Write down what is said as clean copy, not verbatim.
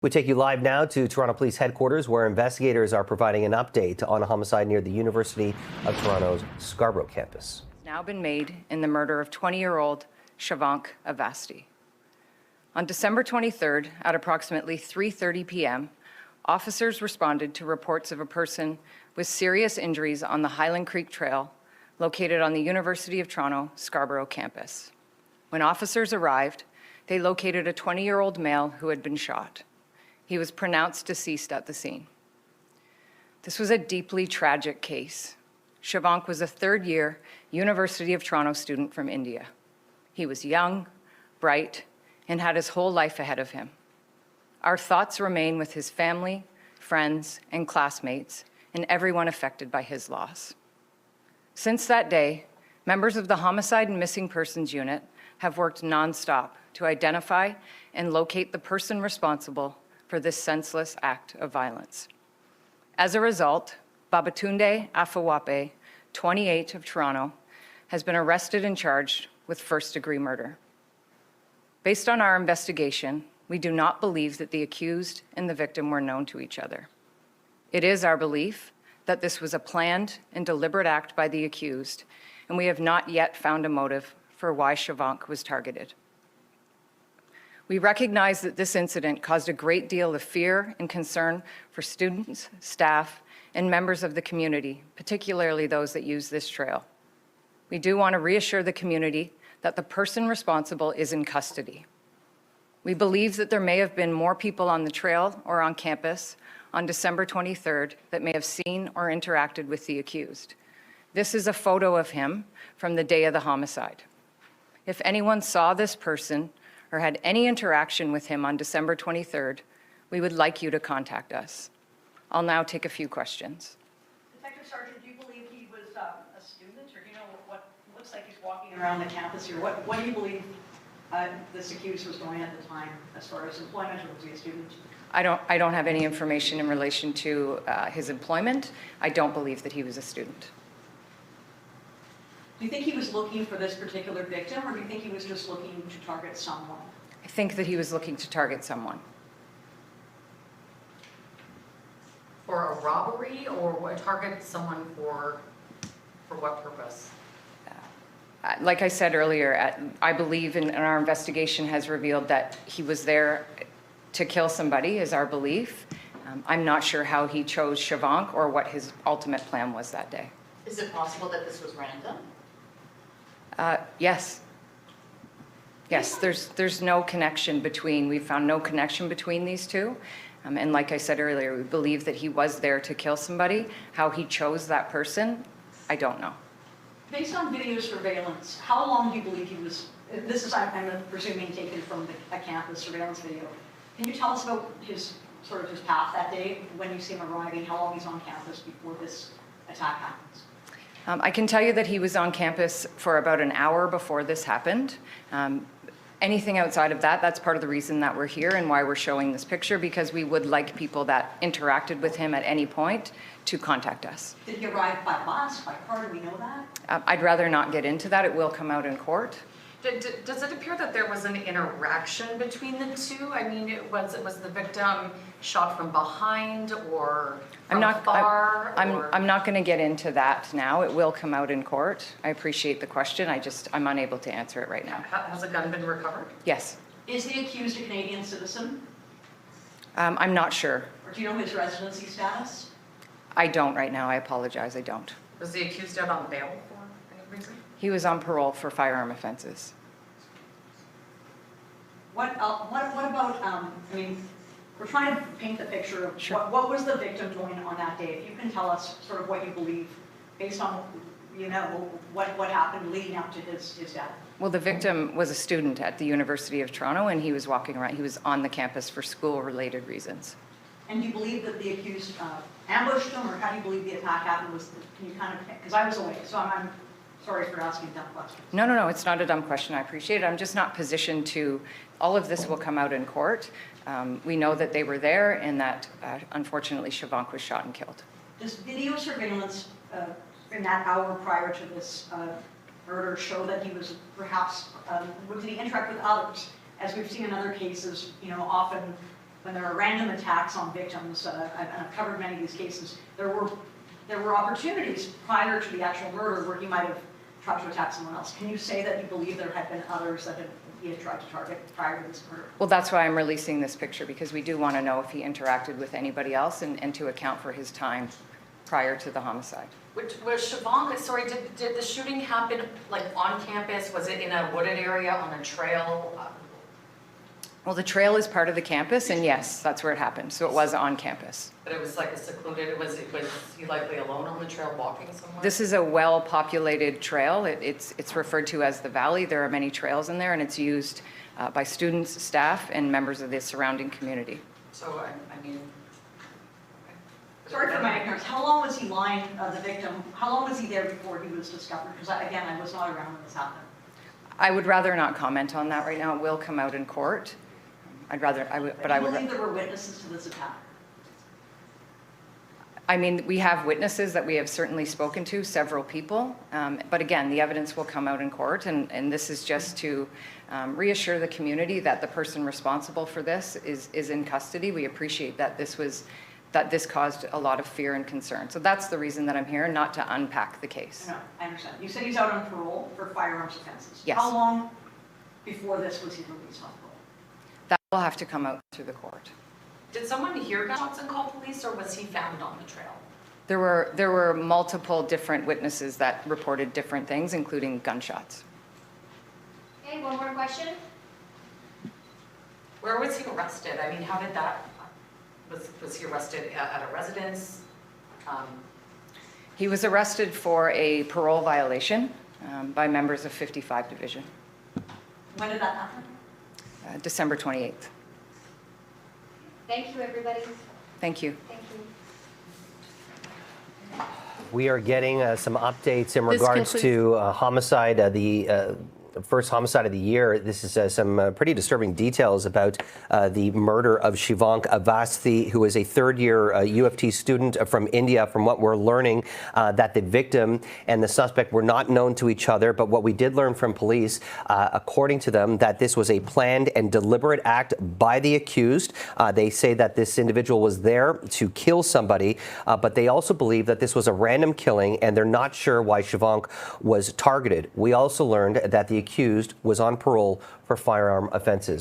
We take you live now to Toronto Police Headquarters, where investigators are providing an update on a homicide near the University of Toronto's Scarborough campus. Now been made in the murder of 20-year-old Shavank Avasti. On December 23rd, at approximately 3:30 p.m., officers responded to reports of a person with serious injuries on the Highland Creek Trail, located on the University of Toronto Scarborough campus. When officers arrived, they located a 20-year-old male who had been shot. He was pronounced deceased at the scene. This was a deeply tragic case. Shavank was a third-year University of Toronto student from India. He was young, bright, and had his whole life ahead of him. Our thoughts remain with his family, friends, and classmates, and everyone affected by his loss. Since that day, members of the Homicide and Missing Persons Unit have worked nonstop to identify and locate the person responsible for this senseless act of violence. As a result, Babatunde Afawape, 28 of Toronto, has been arrested and charged with first-degree murder. Based on our investigation, we do not believe that the accused and the victim were known to each other. It is our belief that this was a planned and deliberate act by the accused, and we have not yet found a motive for why Shavank was targeted. We recognize that this incident caused a great deal of fear and concern for students, staff, and members of the community, particularly those that use this trail. We do want to reassure the community that the person responsible is in custody. We believe that there may have been more people on the trail or on campus on December 23rd that may have seen or interacted with the accused. This is a photo of him from the day of the homicide. If anyone saw this person or had any interaction with him on December 23rd, we would like you to contact us. I'll now take a few questions. Detective Sergeant, do you believe he was a student, or do you know what looks like he's walking around the campus here? What do you believe this accused was doing at the time as far as employment, or was he a student? I don't have any information in relation to his employment. I don't believe that he was a student. Do you think he was looking for this particular victim, or do you think he was just looking to target someone? I think that he was looking to target someone. For a robbery, or target someone for what purpose? Like I said earlier, I believe in our investigation has revealed that he was there to kill somebody, is our belief. I'm not sure how he chose Shavank or what his ultimate plan was that day. Is it possible that this was random? Yes. Yes, there's no connection between, we found no connection between these two. And like I said earlier, we believe that he was there to kill somebody. How he chose that person, I don't know. Based on video surveillance, how long do you believe he was, this is, I'm presuming, taken from a campus surveillance video. Can you tell us about his path that day when you see him arriving, how long he's on campus before this attack happens? I can tell you that he was on campus for about an hour before this happened. Anything outside of that, that's part of the reason that we're here and why we're showing this picture, because we would like people that interacted with him at any point to contact us. Did he arrive by bus, by car? Do we know that? I'd rather not get into that. It will come out in court. Does it appear that there was an interaction between the two? I mean, was the victim shot from behind or from afar? I'm not going to get into that now. It will come out in court. I appreciate the question. I'm unable to answer it right now. Has a gun been recovered? Yes. Is the accused a Canadian citizen? I'm not sure. Or do you know his residency status? I don't right now. I apologize. I don't. Was the accused out on bail for any reason? He was on parole for firearm offenses. What about, I mean, we're trying to paint the picture of Sure. what was the victim doing on that day? If you can tell us sort of what you believe based on, what happened leading up to his death. Well, the victim was a student at the University of Toronto, and he was walking around. He was on the campus for school-related reasons. And do you believe that the accused ambushed him, or how do you believe the attack happened? Can you kind of, because I was away, so I'm sorry for asking dumb questions. No, it's not a dumb question. I appreciate it. I'm just not positioned to, all of this will come out in court. We know that they were there and that, unfortunately, Shavank was shot and killed. Does video surveillance in that hour prior to this murder show that he was perhaps, did he interact with others? As we've seen in other cases, often when there are random attacks on victims, and I've covered many of these cases, there were opportunities prior to the actual murder where he might have tried to attack someone else. Can you say that you believe there had been others that he had tried to target prior to this murder? Well, that's why I'm releasing this picture, because we do want to know if he interacted with anybody else and to account for his time prior to the homicide. Was Siobhan, sorry, did the shooting happen like on campus? Was it in a wooded area, on a trail? Well, the trail is part of the campus, and yes, that's where it happened. So it was on campus. But it was like a secluded, was he likely alone on the trail walking somewhere? This is a well-populated trail. It's referred to as the Valley. There are many trails in there, and it's used by students, staff, and members of the surrounding community. So, I mean... Sorry for my ignorance. How long was he lying, the victim? How long was he there before he was discovered? Because again, I was not around when this happened. I would rather not comment on that right now. It will come out in court. I'd rather, but I would. Do you believe there were witnesses to this attack? I mean, we have witnesses that we have certainly spoken to, several people. But again, the evidence will come out in court, and this is just to reassure the community that the person responsible for this is in custody. We appreciate that this caused a lot of fear and concern. So that's the reason that I'm here, not to unpack the case. No, I understand. You said he's out on parole for firearms offenses. Yes. How long before this was he released on parole? That will have to come out through the court. Did someone hear gunshots and call police, or was he found on the trail? There were multiple different witnesses that reported different things, including gunshots. Okay, one more question. Where was he arrested? I mean, how did that, was he arrested at a residence? He was arrested for a parole violation by members of 55 Division, When did that happen? December 28th. Thank you, everybody. Thank you. Thank you. We are getting some updates in This regards concludes- to homicide, the first homicide of the year. This is some pretty disturbing details about the murder of Shivang Avasthi, who is a third-year UofT student from India. From what we're learning, that the victim and the suspect were not known to each other. But what we did learn from police, according to them, that this was a planned and deliberate act by the accused. They say that this individual was there to kill somebody, but they also believe that this was a random killing, and they're not sure why Shivang was targeted. We also learned that the accused was on parole for firearm offenses.